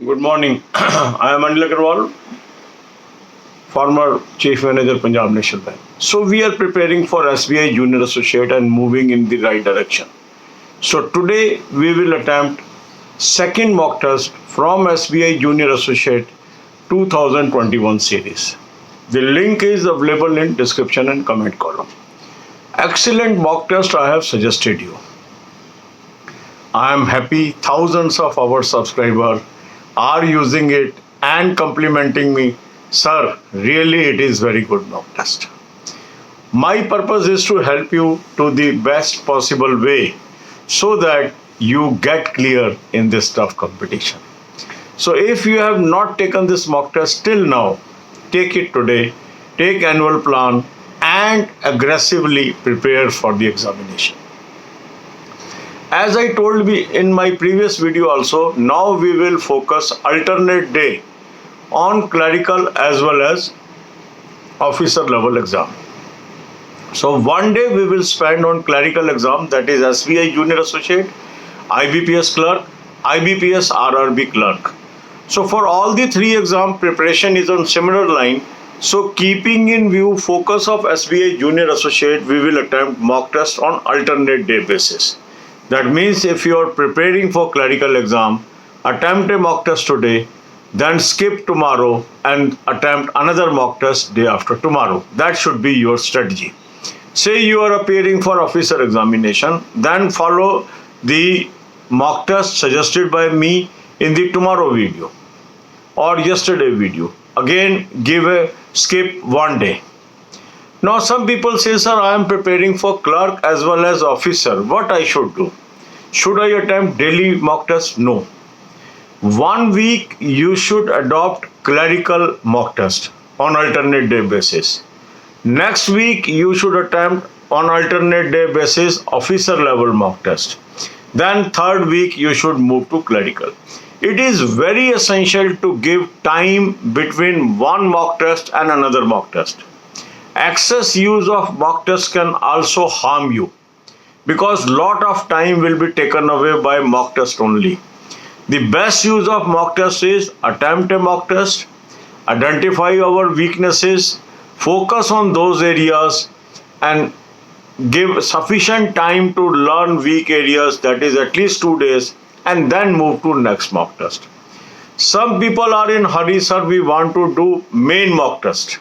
Good morning. I am Anil Agarwal, former Chief Manager, Punjab National Bank. So we are preparing for SBI Junior Associate and moving in the right direction. So today we will attempt second mock test from SBI Junior Associate 2021 series. The link is available in description and comment column. Excellent mock test I have suggested you. I am happy thousands of our subscribers are using it and complimenting me. Sir, really it is very good mock test. My purpose is to help you to the best possible way so that you get clear in this tough competition. So if you have not taken this mock test till now, take it today, take annual plan and aggressively prepare for the examination. As I told you in my previous video also, now we will focus alternate day on clerical as well as officer level exam. So one day we will spend on clerical exam, that is SBI Junior Associate, IBPS clerk, IBPS RRB clerk. So for all the three exam, preparation is on similar line. So keeping in view focus of SBI Junior Associate, we will attempt mock test on alternate day basis. That means if you are preparing for clerical exam, attempt a mock test today, then skip tomorrow and attempt another mock test day after tomorrow. That should be your strategy. Say you are appearing for officer examination, then follow the mock test suggested by me in the tomorrow video or yesterday video. Again, skip one day. Now some people say, sir, I am preparing for clerk as well as officer. What I should do? Should I attempt daily mock test? No. 1 week you should adopt clerical mock test on alternate day basis. Next week you should attempt on alternate day basis officer level mock test. Then third week you should move to clerical. It is very essential to give time between one mock test and another mock test. Excess use of mock test can also harm you because lot of time will be taken away by mock test only. The best use of mock test is attempt a mock test, identify our weaknesses, focus on those areas and give sufficient time to learn weak areas, that is at least 2 days, and then move to next mock test. Some people are in hurry, sir, we want to do main mock test.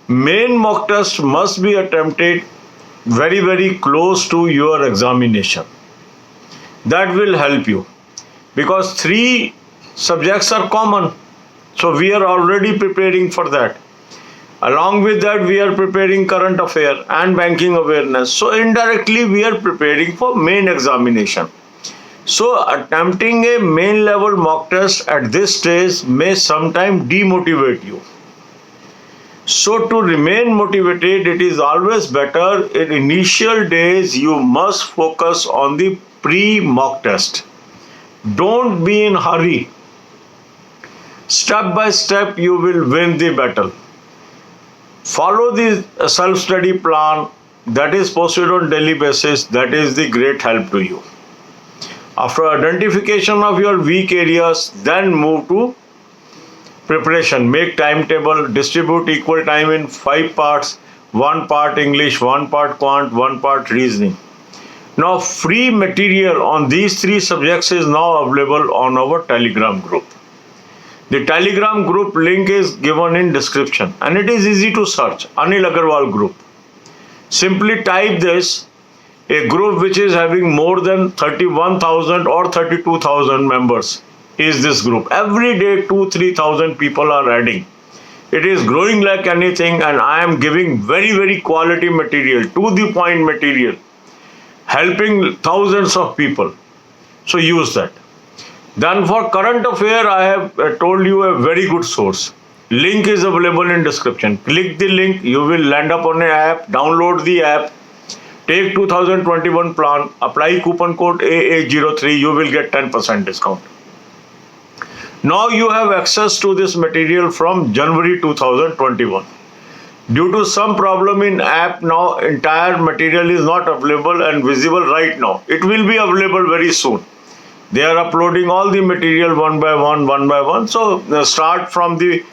Main mock test must be attempted very close to your examination. That will help you because 3 subjects are common. So we are already preparing for that. Along with that, we are preparing current affair and banking awareness. So indirectly, we are preparing for main examination. So attempting a main level mock test at this stage may sometimes demotivate you. So to remain motivated, it is always better in initial days you must focus on the pre-mock test. Don't be in hurry. Step by step you will win the battle. Follow the self-study plan that is posted on daily basis. That is the great help to you. After identification of your weak areas, then move to preparation. Make timetable, distribute equal time in 5 parts, 1 part English, 1 part quant, 1 part reasoning. Now free material on these 3 subjects is now available on our Telegram group. The Telegram group link is given in description and it is easy to search, Anil Agarwal group. Simply type this, a group which is having more than 31,000 or 32,000 members is this group. Every day 2,000-3,000 people are adding. It is growing like anything and I am giving very quality material, to the point material, helping thousands of people. So use that. Then for current affair, I have told you a very good source. Link is available in description. Click the link, you will land up on an app, download the app, take 2021 plan, apply coupon code AA03, you will get 10% discount. Now you have access to this material from January 2021. Due to some problem in app, now entire material is not available and visible right now. It will be available very soon. They are uploading all the material one by one. So start from the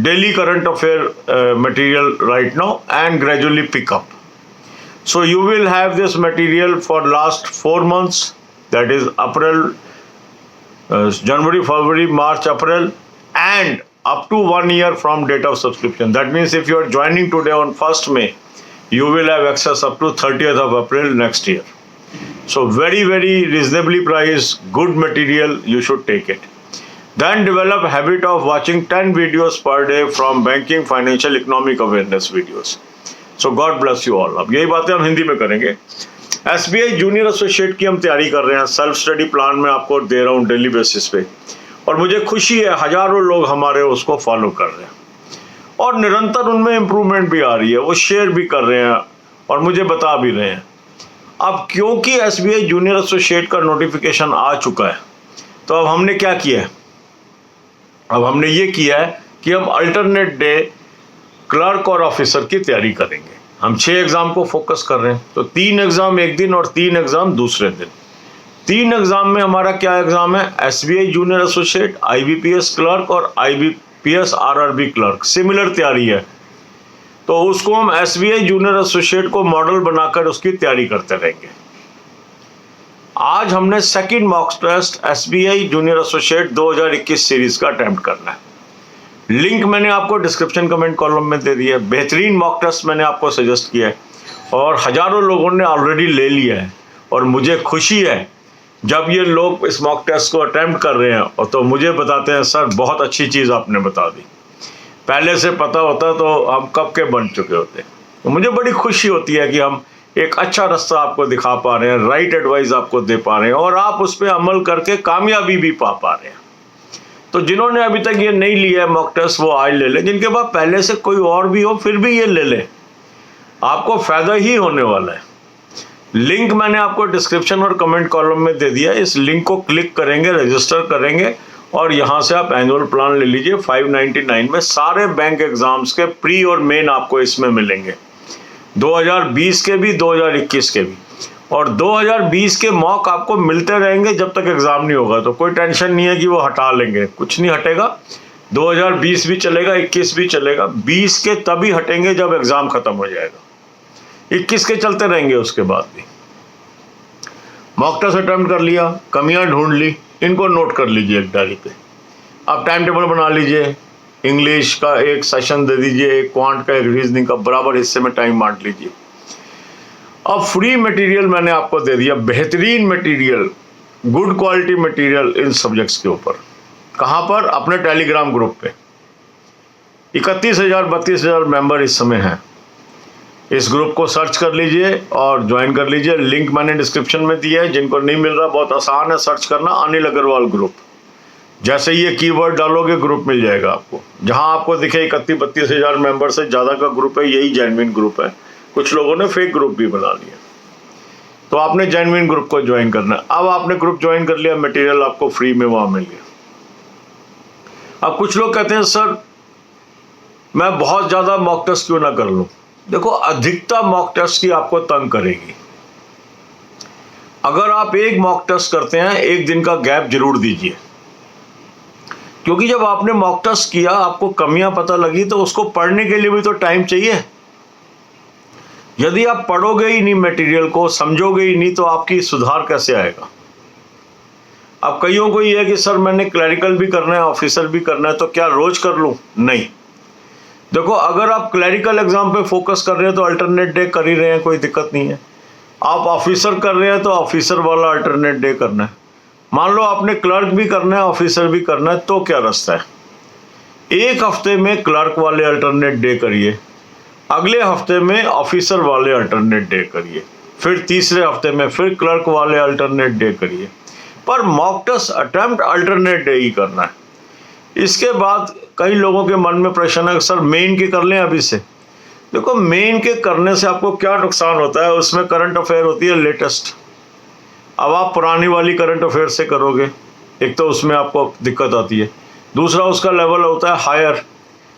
daily current affair material right now and gradually pick up. So you will have this material for last 4 months, that is April, January, February, March, April, and up to 1 year from date of subscription. That means if you are joining today on 1st May, you will have access up to 30th of April next year. So very, very reasonably priced, good material, you should take it. Then develop a habit of watching 10 videos per day from banking, financial, economic awareness videos. So God bless you all. अब यही बातें हम हिंदी में करेंगे. SBI junior associate की हम तैयारी कर रहे हैं. सेल्फ स्टडी प्लान में आपको दे रहा हूँ डेली बेसिस पे, और मुझे खुशी है हजारों लोग हमारे उसको फॉलो कर रहे हैं और निरंतर उनमें इम्प्रूवमेंट भी आ रही है. वो शेयर भी कर रहे हैं और मुझे बता भी रहे हैं. अब क्योंकि SBI जूनियर एसोसिएट का नोटिफिकेशन आ चुका है, तो अब हमने क्या किया है, अब हमने ये किया है कि हम अल्टरनेट डे क्लर्क और ऑफिसर की तैयारी करेंगे. हम 6 एग्जाम को फोकस कर रहे हैं, तो 3 एग्जाम एक दिन और 3 एग्जाम दूसरे दिन. 3 एग्जाम में हमारा क्या एग्जाम है, SBI junior associate, IBPS clerk और IBPS RRB क्लर्क. सिमिलर तैयारी है, तो उसको हम SBI जूनियर एसोसिएट को मॉडल बनाकर उसकी तैयारी करते रहेंगे. आज हमने second mock test SBI junior associate 2021 series का अटेम्प्ट करना है. लिंक मैंने आपको डिस्क्रिप्शन कमेंट कॉलम में दे दिया है. बेहतरीन मॉक टेस्ट मैंने आपको सजेस्ट किया है और हजारों लोगों ने ऑलरेडी ले लिया है. और मुझे खुशी है जब ये लोग इस मॉक टेस्ट को अटेम्प्ट कर रहे हैं और तो मुझे बताते हैं सर बहुत अच्छी चीज़ आपने बता दी, पहले से पता होता तो हम कब के बन चुके होते. तो मुझे बड़ी खुशी होती है कि हम एक अच्छा रास्ता आपको दिखा पा रहे हैं, राइट एडवाइस आपको दे पा रहे हैं और आप उस पर अमल करके कामयाबी भी पा रहे हैं. तो जिन्होंने अभी तक ये नहीं लिया है मॉक टेस्ट, वो आज ले लें. जिनके पास पहले से कोई और भी हो फिर भी ये ले लें, आपको फायदा ही होने वाला है. लिंक मैंने आपको डिस्क्रिप्शन और कमेंट कॉलम में दे दिया है. इस लिंक को क्लिक करेंगे, रजिस्टर करेंगे और यहाँ से आप एनुअल प्लान ले लीजिए. 599 में सारे बैंक एग्जाम्स के प्री और मेन आपको इसमें मिलेंगे, 2020 के भी 2021 के भी. और 2020 के मॉक आपको मिलते रहेंगे जब तक एग्जाम नहीं होगा. तो कोई टेंशन नहीं है कि वो हटा लेंगे, कुछ नहीं हटेगा. 2020 भी चलेगा, 21 भी चलेगा. 20 के तभी हटेंगे जब एग्जाम खत्म हो जाएगा. 21 के चलते रहेंगे उसके बाद भी. मॉक टेस्ट अटेम्प्ट कर लिया, कमियां ढूंढ ली, इनको नोट कर लीजिए एक डायरी पे. आप टाइम टेबल बना लीजिए, इंग्लिश का एक सेशन दे दीजिए, एक क्वांट का, एक रीजनिंग का, बराबर हिस्से में टाइम बांट लीजिए. अब फ्री मटेरियल मैंने आपको दे दिया, बेहतरीन material, good quality material in subjects के ऊपर. कहाँ पर, अपने टेलीग्राम ग्रुप पे. 31,000-32,000 मेंबर इस समय हैं. इस ग्रुप को सर्च कर लीजिए और ज्वाइन कर लीजिए. लिंक मैंने डिस्क्रिप्शन में दिया है. जिनको नहीं मिल रहा, बहुत आसान है सर्च करना, अनिल अग्रवाल ग्रुप. जैसे ये कीवर्ड डालोगे ग्रुप मिल जाएगा आपको. जहां आपको दिखे 31-32,000 मेंबर से ज़्यादा का ग्रुप है, यही जेन्युइन ग्रुप है. कुछ लोगों ने फेक ग्रुप भी बना लिया, तो आपने जेन्युइन ग्रुप को ज्वाइन करना है. अब आपने ग्रुप ज्वाइन कर लिया, मटेरियल आपको फ्री में वहां मिल गया. अब कुछ लोग कहते हैं सर मैं बहुत ज़्यादा मॉक टेस्ट क्यों ना कर लूँ. देखो, अधिकता मॉक टेस्ट की आपको तंग करेगी. अगर आप एक मॉक टेस्ट करते हैं, एक दिन का गैप जरूर दीजिए, क्योंकि जब आपने मॉक टेस्ट किया, आपको कमियां पता लगी, तो उसको पढ़ने के लिए भी तो टाइम चाहिए. यदि आप पढ़ोगे ही नहीं, मटेरियल को समझोगे ही नहीं, तो आपकी सुधार कैसे आएगा. अब कईयों को ये है कि सर मैंने क्लरिकल भी करना है, ऑफिसर भी करना है, तो क्या रोज कर लूं. नहीं, देखो, अगर आप क्लरिकल एग्जाम पे फोकस कर रहे हैं तो अल्टरनेट डे कर ही रहे हैं, कोई दिक्कत नहीं है. आप ऑफिसर कर रहे हैं तो ऑफिसर वाला अल्टरनेट डे करना है. मान लो आपने क्लर्क भी करना है, ऑफिसर भी करना है, तो क्या रास्ता है. एक हफ्ते में क्लर्क वाले अल्टरनेट डे करिए, अगले हफ्ते में ऑफिसर वाले अल्टरनेट डे करिए, फिर तीसरे हफ्ते में फिर क्लर्क वाले अल्टरनेट डे करिए. पर mock test attempt alternate day ही करना है. इसके बाद कई लोगों के मन में प्रश्न है सर मेन के कर लें अभी से. देखो, मेन के करने से आपको क्या नुकसान होता है, उसमें करंट अफेयर होती है लेटेस्ट. अब आप पुरानी वाली करंट अफेयर से करोगे, एक तो उसमें आपको दिक्कत आती है, दूसरा उसका लेवल होता है हायर,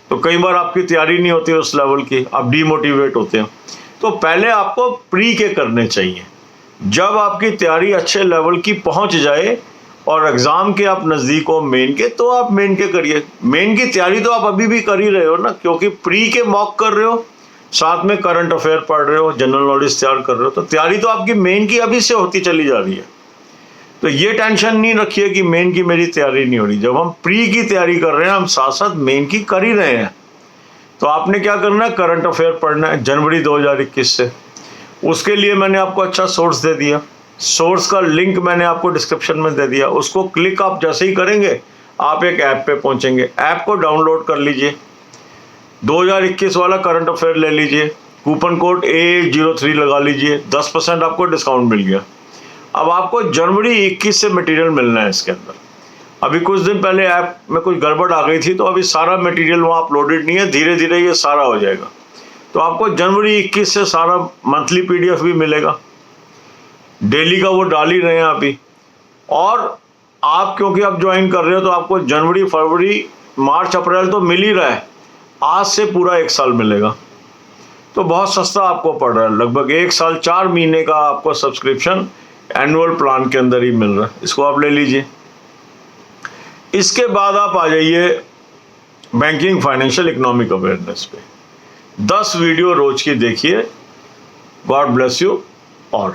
तो कई बार आपकी तैयारी नहीं होती उस लेवल की, आप डीमोटिवेट होते हैं. तो पहले आपको प्री के करने चाहिए. जब आपकी तैयारी अच्छे लेवल की पहुंच जाए और एग्ज़ाम के आप नज़दीक हो मेन के, तो आप मेन के करिए। मेन की तैयारी तो आप अभी भी कर ही रहे हो ना, क्योंकि प्री के मॉक कर रहे हो, साथ में करंट अफेयर पढ़ रहे हो, जनरल नॉलेज तैयार कर रहे हो, तो तैयारी तो आपकी मेन की अभी से होती चली जा रही है। तो ये टेंशन नहीं रखिए कि मेन की मेरी तैयारी नहीं हो रही। जब हम प्री की तैयारी कर रहे हैं, हम साथ साथ मेन की कर ही रहे हैं। तो आपने क्या करना है, करंट अफेयर पढ़ना है जनवरी 2021 से। उसके लिए मैंने आपको अच्छा सोर्स दे दिया। सोर्स का लिंक मैंने आपको डिस्क्रिप्शन में दे दिया। उसको क्लिक आप जैसे ही करेंगे, आप एक ऐप पे पहुंचेंगे। ऐप को डाउनलोड कर लीजिए, 2021 वाला करंट अफेयर ले लीजिए, कूपन कोड A03 लगा लीजिए, 10% आपको डिस्काउंट मिल गया। अब आपको जनवरी 21 से मटेरियल मिलना है इसके अंदर। अभी कुछ दिन पहले ऐप में कुछ गड़बड़ आ गई थी, तो अभी सारा मटेरियल वहाँ अपलोडेड नहीं है, धीरे धीरे ये सारा हो जाएगा। तो आपको जनवरी 21 से सारा मंथली PDF भी मिलेगा, डेली का वो डाल ही रहे हैं अभी। और आप क्योंकि आप ज्वाइन कर रहे हो, तो आपको जनवरी, फरवरी, मार्च, अप्रैल तो मिल ही रहा है, आज से पूरा 1 साल मिलेगा। तो बहुत सस्ता आपको पड़ रहा है, लगभग 1 साल 4 महीने का आपको सब्सक्रिप्शन एनुअल प्लान के अंदर ही मिल रहा है। इसको आप ले लीजिए। इसके बाद आप आ जाइए बैंकिंग, फाइनेंशियल, इकोनॉमिक अवेयरनेस पे। 10 वीडियो रोज की देखिए। God bless you all.